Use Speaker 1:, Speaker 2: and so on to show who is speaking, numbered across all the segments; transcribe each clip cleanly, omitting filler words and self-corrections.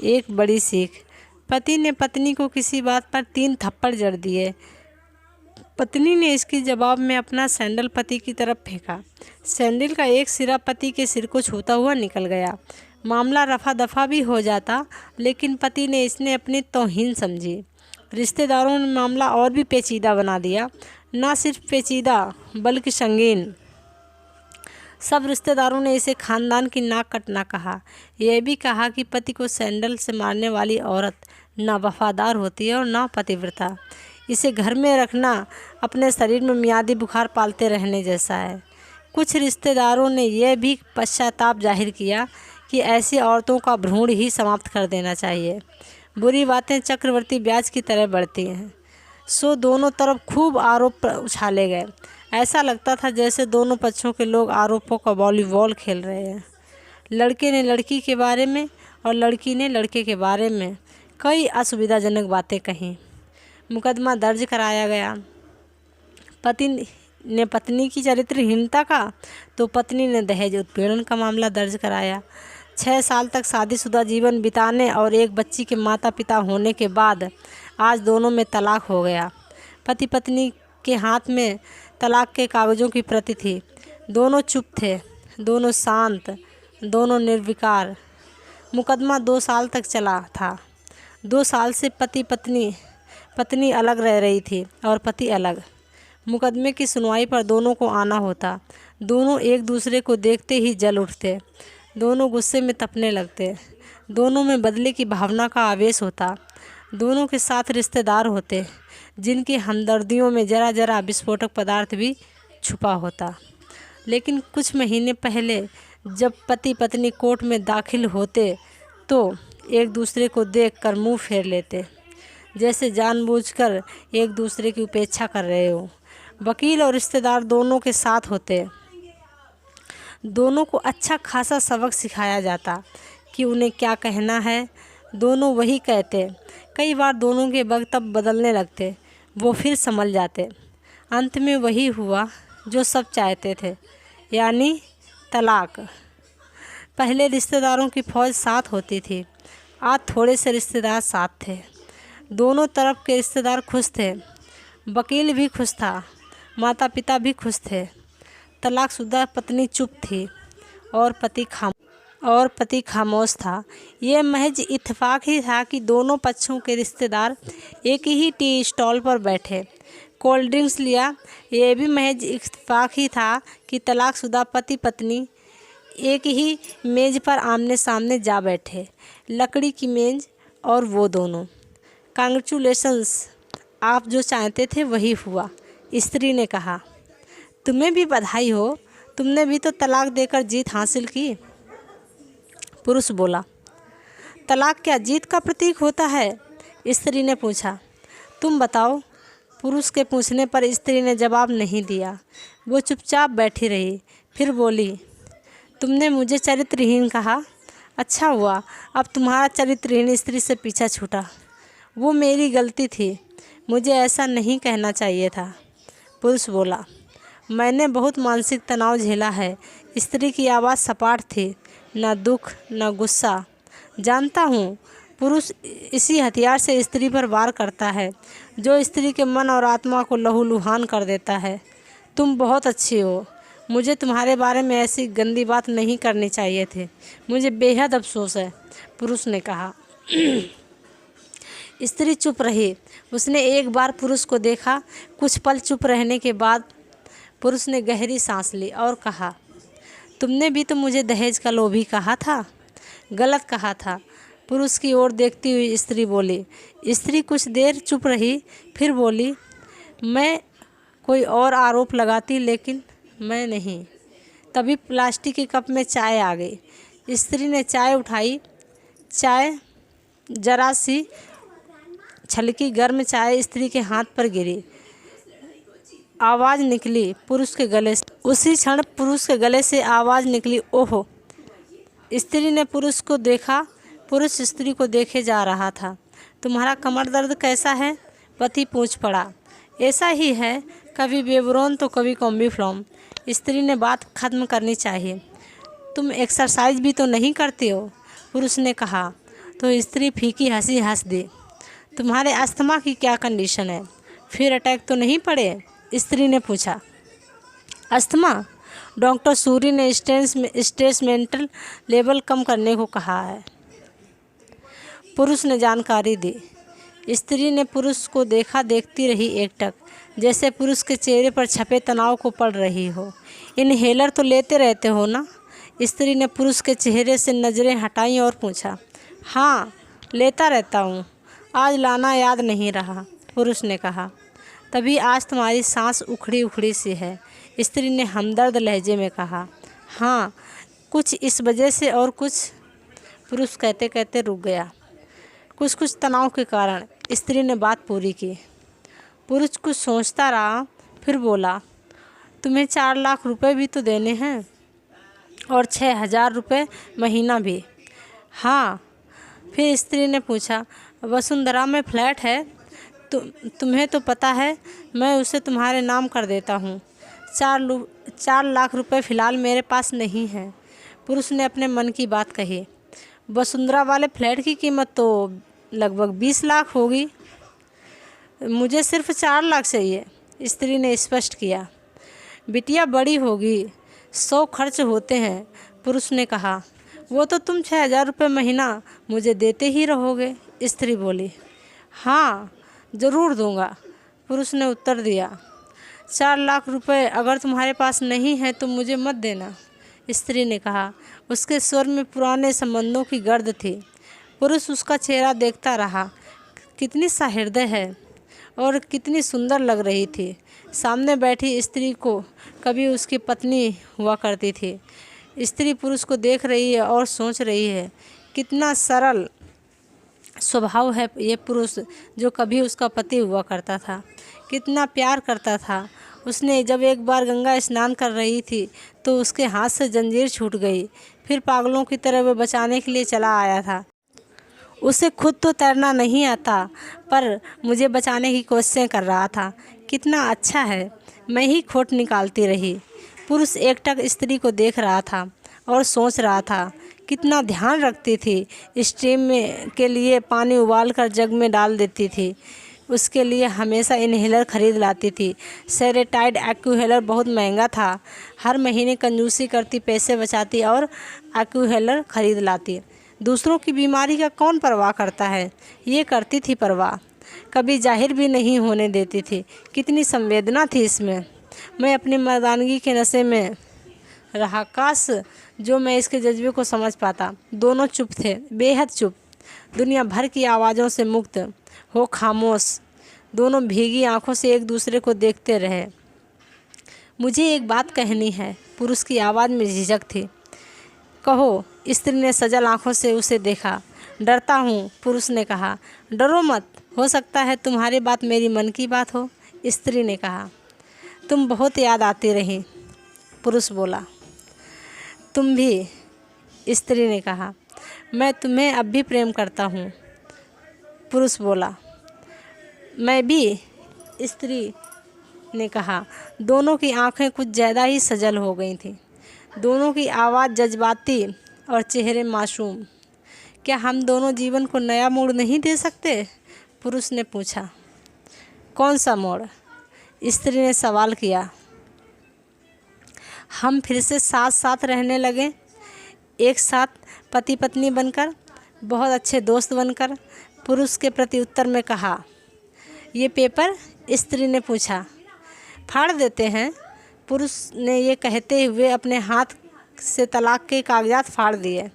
Speaker 1: एक बड़ी सीख। पति ने पत्नी को किसी बात पर 3 थप्पड़ जड़ दिए। पत्नी ने इसके जवाब में अपना सैंडल पति की तरफ फेंका। सैंडल का एक सिरा पति के सिर को छूता हुआ निकल गया। मामला रफा दफा भी हो जाता, लेकिन पति ने इसने अपनी तौहीन समझी। रिश्तेदारों ने मामला और भी पेचीदा बना दिया। ना सिर्फ पेचीदा बल्कि संगीन। सब रिश्तेदारों ने इसे खानदान की नाक कटना कहा। यह भी कहा कि पति को सैंडल से मारने वाली औरत ना वफादार होती है और ना पतिव्रता। इसे घर में रखना अपने शरीर में मियादी बुखार पालते रहने जैसा है। कुछ रिश्तेदारों ने यह भी पश्चाताप जाहिर किया कि ऐसी औरतों का भ्रूण ही समाप्त कर देना चाहिए। बुरी बातें चक्रवर्ती ब्याज की तरह बढ़ती हैं। सो दोनों तरफ खूब आरोप उछाले गए। ऐसा लगता था जैसे दोनों पक्षों के लोग आरोपों का वॉलीबॉल खेल रहे हैं। लड़के ने लड़की के बारे में और लड़की ने लड़के के बारे में कई असुविधाजनक बातें कहीं। मुकदमा दर्ज कराया गया। पति ने पत्नी की चरित्रहीनता का तो पत्नी ने दहेज उत्पीड़न का मामला दर्ज कराया। 6 साल तक शादीशुदा जीवन बिताने और एक बच्ची के माता पिता होने के बाद आज दोनों में तलाक हो गया। पति पत्नी के हाथ में तलाक के कागज़ों की प्रति थी। दोनों चुप थे, दोनों शांत, दोनों निर्विकार। मुकदमा 2 साल तक चला था। 2 साल से पत्नी अलग रह रही थी और पति अलग। मुकदमे की सुनवाई पर दोनों को आना होता। दोनों एक दूसरे को देखते ही जल उठते। दोनों गुस्से में तपने लगते। दोनों में बदले की भावना का आवेश होता। दोनों के साथ रिश्तेदार होते जिनकी हमदर्दियों में जरा जरा विस्फोटक पदार्थ भी छुपा होता। लेकिन कुछ महीने पहले जब पति पत्नी कोर्ट में दाखिल होते तो एक दूसरे को देखकर मुंह फेर लेते, जैसे जानबूझकर एक दूसरे की उपेक्षा कर रहे हो। वकील और रिश्तेदार दोनों के साथ होते। दोनों को अच्छा खासा सबक सिखाया जाता कि उन्हें क्या कहना है। दोनों वही कहते। कई बार दोनों के वक्तव्य बदलने लगते। वो फिर संभल जाते। अंत में वही हुआ जो सब चाहते थे, यानी तलाक। पहले रिश्तेदारों की फौज साथ होती थी, आज थोड़े से रिश्तेदार साथ थे। दोनों तरफ के रिश्तेदार खुश थे। वकील भी खुश था, माता पिता भी खुश थे। तलाकशुदा पत्नी चुप थी और पति खामोश था। यह महज इत्तेफाक ही था कि दोनों पक्षों के रिश्तेदार एक ही टी स्टॉल पर बैठे, कोल्ड ड्रिंक्स लिया। यह भी महज इत्तेफाक ही था कि तलाकशुदा पति पत्नी एक ही मेज़ पर आमने सामने जा बैठे, लकड़ी की मेज़। और वो दोनों। कांग्रेचुलेशंस, आप जो चाहते थे वही हुआ, स्त्री ने कहा। तुम्हें भी बधाई हो, तुमने भी तो तलाक देकर जीत हासिल की। पुरुष बोला। तलाक क्या जीत का प्रतीक होता है? स्त्री ने पूछा। तुम बताओ। पुरुष के पूछने पर स्त्री ने जवाब नहीं दिया। वो चुपचाप बैठी रही। फिर बोली, तुमने मुझे चरित्रहीन कहा। अच्छा हुआ अब तुम्हारा चरित्रहीन स्त्री से पीछा छूटा। वो मेरी गलती थी, मुझे ऐसा नहीं कहना चाहिए था। पुरुष बोला। मैंने बहुत मानसिक तनाव झेला है। स्त्री की आवाज़ सपाट थी, न दुख न गुस्सा। जानता हूँ, पुरुष इसी हथियार से स्त्री पर वार करता है जो स्त्री के मन और आत्मा को लहूलुहान कर देता है। तुम बहुत अच्छी हो। मुझे तुम्हारे बारे में ऐसी गंदी बात नहीं करनी चाहिए थी। मुझे बेहद अफसोस है, पुरुष ने कहा। स्त्री चुप रही। उसने एक बार पुरुष को देखा। कुछ पल चुप रहने के बाद पुरुष ने गहरी सांस ली और कहा, तुमने भी तो मुझे दहेज का लोभी कहा था। गलत कहा था। पुरुष की ओर देखती हुई स्त्री बोली। स्त्री कुछ देर चुप रही, फिर बोली, मैं कोई और आरोप लगाती, लेकिन मैं नहीं। तभी प्लास्टिक के कप में चाय आ गई। स्त्री ने चाय उठाई। चाय जरा सी छलकी। गर्म चाय स्त्री के हाथ पर गिरी। आवाज़ निकली पुरुष के गले से। उसी क्षण पुरुष के गले से आवाज़ निकली, ओहो। स्त्री ने पुरुष को देखा। पुरुष स्त्री को देखे जा रहा था। तुम्हारा कमर दर्द कैसा है? पति पूछ पड़ा। ऐसा ही है, कभी बेबरोन तो कभी कॉम्बीफ्लॉम। स्त्री ने बात खत्म करनी चाहिए। तुम एक्सरसाइज भी तो नहीं करती हो, पुरुष ने कहा। तो स्त्री फीकी हंसी हंस दी। तुम्हारे अस्थमा की क्या कंडीशन है? फिर अटैक तो नहीं पड़े? स्त्री ने पूछा। अस्थमा? डॉक्टर सूरी ने स्ट्रेस मेंटल लेवल कम करने को कहा है। पुरुष ने जानकारी दी। स्त्री ने पुरुष को देखा देखती रही एकटक, जैसे पुरुष के चेहरे पर छपे तनाव को पढ़ रही हो। इनहेलर तो लेते रहते हो ना? स्त्री ने पुरुष के चेहरे से नज़रें हटाईं और पूछा। हाँ, लेता रहता हूँ, आज लाना याद नहीं रहा, पुरुष ने कहा। तभी आज तुम्हारी सांस उखड़ी उखड़ी सी है, स्त्री ने हमदर्द लहजे में कहा। हाँ, कुछ इस वजह से और कुछ, पुरुष कहते कहते रुक गया। कुछ तनाव के कारण, स्त्री ने बात पूरी की। पुरुष कुछ सोचता रहा, फिर बोला। तुम्हें 4 लाख रुपए भी तो देने हैं और 6,000 रुपये महीना भी। हाँ। फिर स्त्री ने पूछा। वसुंधरा में फ्लैट है, तुम्हें तो पता है, मैं उसे तुम्हारे नाम कर देता हूँ। 4 लाख रुपए फ़िलहाल मेरे पास नहीं है, पुरुष ने अपने मन की बात कही। वसुंधरा वाले फ्लैट की कीमत तो लगभग 20 लाख होगी, मुझे सिर्फ 4 लाख चाहिए, स्त्री ने स्पष्ट किया। बिटिया बड़ी होगी, 100 खर्च होते हैं, पुरुष ने कहा। वो तो तुम 6,000 रुपये महीना मुझे देते ही रहोगे, स्त्री बोली। हाँ, ज़रूर दूंगा, पुरुष ने उत्तर दिया। 4 लाख रुपए अगर तुम्हारे पास नहीं है तो मुझे मत देना, स्त्री ने कहा। उसके स्वर में पुराने संबंधों की गर्द थी। पुरुष उसका चेहरा देखता रहा। कितनी सहृदय है और कितनी सुंदर लग रही थी। सामने बैठी स्त्री को कभी उसकी पत्नी हुआ करती थी। स्त्री पुरुष को देख रही है और सोच रही है, कितना सरल स्वभाव है ये पुरुष जो कभी उसका पति हुआ करता था, कितना प्यार करता था। उसने जब एक बार गंगा स्नान कर रही थी तो उसके हाथ से जंजीर छूट गई, फिर पागलों की तरह वह बचाने के लिए चला आया था। उसे खुद तो तैरना नहीं आता, पर मुझे बचाने की कोशिशें कर रहा था। कितना अच्छा है, मैं ही खोट निकालती रही। पुरुष एकटक स्त्री को देख रहा था और सोच रहा था, कितना ध्यान रखती थी। स्टीम में के लिए पानी उबाल कर जग में डाल देती थी, उसके लिए हमेशा इनहेलर खरीद लाती थी। सेरेटाइड एक्यूहेलर बहुत महंगा था, हर महीने कंजूसी करती, पैसे बचाती और एक्यूहेलर खरीद लाती। दूसरों की बीमारी का कौन परवाह करता है, ये करती थी परवाह, कभी जाहिर भी नहीं होने देती थी। कितनी संवेदना थी इसमें। मैं अपनी मर्दानगी के नशे में रहा, काश जो मैं इसके जज्बे को समझ पाता। दोनों चुप थे, बेहद चुप, दुनिया भर की आवाज़ों से मुक्त हो खामोश। दोनों भीगी आंखों से एक दूसरे को देखते रहे। मुझे एक बात कहनी है, पुरुष की आवाज़ में झिझक थी। कहो, स्त्री ने सजल आंखों से उसे देखा। डरता हूँ, पुरुष ने कहा। डरो मत, हो सकता है तुम्हारी बात मेरी मन की बात हो, स्त्री ने कहा। तुम बहुत याद आती रही, पुरुष बोला। तुम भी, स्त्री ने कहा। मैं तुम्हें अब भी प्रेम करता हूँ, पुरुष बोला। मैं भी, स्त्री ने कहा। दोनों की आंखें कुछ ज़्यादा ही सजल हो गई थीं। दोनों की आवाज़ जज्बाती और चेहरे मासूम। क्या हम दोनों जीवन को नया मोड़ नहीं दे सकते, पुरुष ने पूछा। कौन सा मोड़, स्त्री ने सवाल किया। हम फिर से साथ साथ रहने लगे, एक साथ पति पत्नी बनकर, बहुत अच्छे दोस्त बनकर, पुरुष के प्रति उत्तर में कहा। ये पेपर, स्त्री ने पूछा। फाड़ देते हैं, पुरुष ने ये कहते हुए अपने हाथ से तलाक के कागजात फाड़ दिए।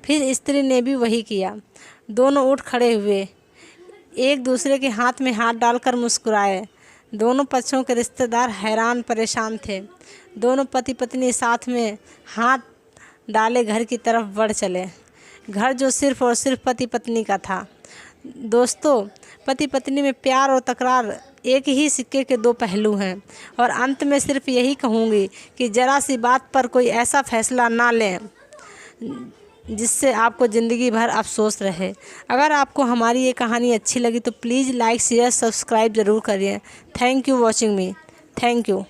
Speaker 1: फिर स्त्री ने भी वही किया। दोनों उठ खड़े हुए, एक दूसरे के हाथ में हाथ डालकर मुस्कुराए। दोनों पक्षों के रिश्तेदार हैरान परेशान थे। दोनों पति पत्नी साथ में हाथ डाले घर की तरफ बढ़ चले, घर जो सिर्फ और सिर्फ पति पत्नी का था। दोस्तों, पति पत्नी में प्यार और तकरार एक ही सिक्के के 2 पहलू हैं। और अंत में सिर्फ यही कहूँगी कि ज़रा सी बात पर कोई ऐसा फैसला ना लें जिससे आपको ज़िंदगी भर अफसोस रहे। अगर आपको हमारी ये कहानी अच्छी लगी तो प्लीज़ लाइक शेयर सब्सक्राइब ज़रूर करिए। Thank you watching me. Thank you.